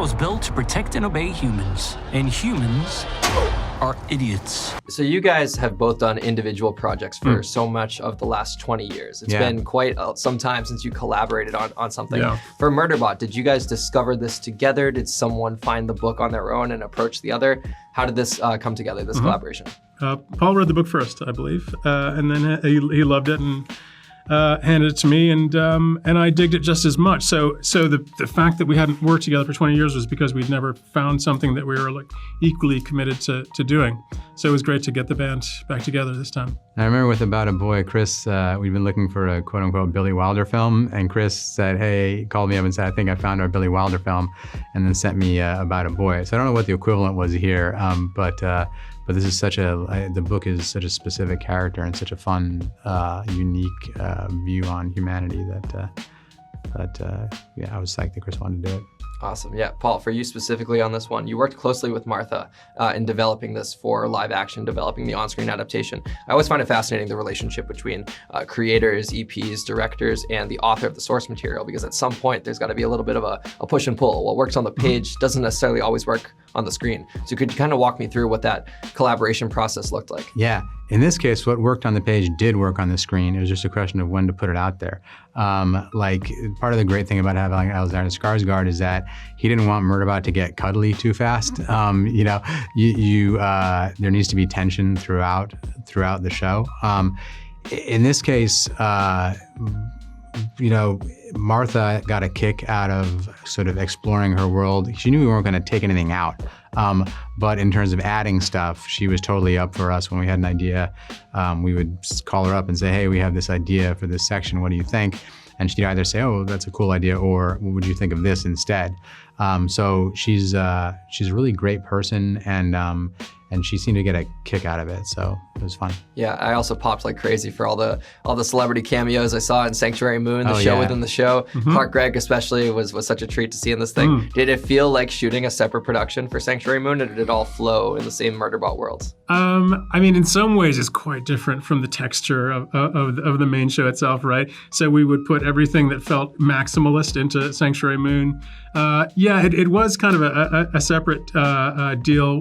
was built to protect and obey humans, and humans are idiots. So you guys have both done individual projects for so much of the last 20 years. It's been quite some time since you collaborated on something. For Murderbot, did you guys discover this together? Did someone find the book on their own and approach the other? How did this come together, this collaboration? Paul read the book first, I believe, and then he loved it and handed it to me, and I digged it just as much. So the fact that we hadn't worked together for 20 years was because we'd never found something that we were like equally committed to doing. So it was great to get the band back together this time. I remember with About a Boy, Chris, we'd been looking for a quote unquote Billy Wilder film, and Chris said, hey, called me up and said, I think I found our Billy Wilder film, and then sent me About a Boy. So I don't know what the equivalent was here, but this is the book is such a specific character and such a fun, unique view on humanity that I was psyched that Chris wanted to do it. Awesome. Yeah, Paul, for you specifically on this one, you worked closely with Martha in developing this for live action, developing the on-screen adaptation. I always find it fascinating, the relationship between creators, EPs, directors, and the author of the source material, because at some point there's got to be a little bit of a push and pull. What works on the page doesn't necessarily always work on the screen. So could you kind of walk me through what that collaboration process looked like? Yeah. In this case, what worked on the page did work on the screen. It was just a question of when to put it out there. Like, part of the great thing about having Alexander Skarsgård is that he didn't want Murderbot to get cuddly too fast. You know, there needs to be tension throughout the show. In this case, you know, Martha got a kick out of sort of exploring her world. She knew we weren't going to take anything out. But in terms of adding stuff, she was totally up for us. When we had an idea, we would call her up and say, hey, we have this idea for this section. What do you think? And she'd either say, oh, that's a cool idea, or what would you think of this instead? So she's a really great person, and she seemed to get a kick out of it, so it was fun. Yeah, I also popped like crazy for all the celebrity cameos I saw in Sanctuary Moon, the show within the show. Clark Gregg especially was such a treat to see in this thing. Did it feel like shooting a separate production for Sanctuary Moon, or did it all flow in the same Murderbot world? I mean, in some ways it's quite different from the texture of the main show itself, right? So we would put everything that felt maximalist into Sanctuary Moon. Yeah, it was kind of a separate deal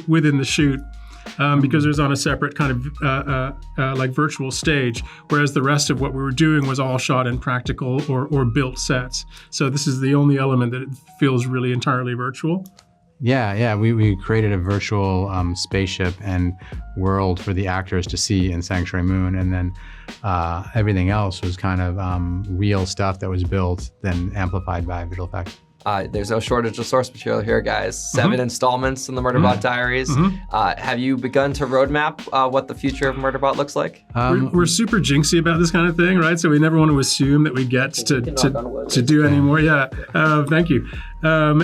within the shoot. Because it was on a separate kind of like virtual stage, whereas the rest of what we were doing was all shot in practical or built sets. So this is the only element that it feels really entirely virtual. Yeah, we created a virtual spaceship and world for the actors to see in Sanctuary Moon, and then everything else was kind of real stuff that was built, then amplified by visual effects. There's no shortage of source material here, guys. 7 installments in the Murderbot Diaries. Have you begun to roadmap what the future of Murderbot looks like? We're super jinxy about this kind of thing, right? So we never want to assume that we get to do any more. Yeah, thank you.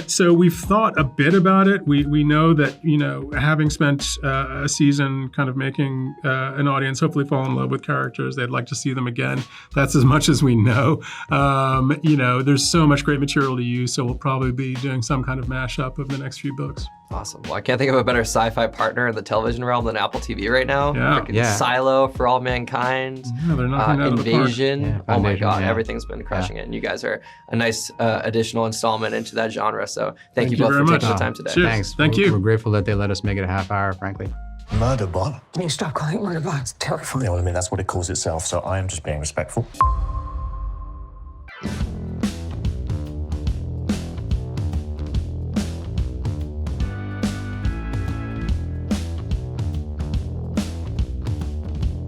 So we've thought a bit about it. We know that, you know, having spent a season kind of making an audience hopefully fall in love with characters, they'd like to see them again. That's as much as we know. You know, there's so much great material to use, so we'll probably be doing some kind of mashup of the next few books. Awesome. Well, I can't think of a better sci-fi partner in the television realm than Apple TV right now. Yeah. Silo, For All Mankind, Yeah, they're knocking it out of the park. Invasion. Yeah, Oh my Foundation, God, yeah. everything's been crushing it. And you guys are a nice additional installment into that genre. So thank you you both very for much. taking the time today. Cheers. Thanks. Thank you. We're grateful that they let us make it a half hour, frankly. Murderbot? Can you stop calling it Murderbot? It's terrifying. Yeah, well, I mean, that's what it calls itself, so I am just being respectful.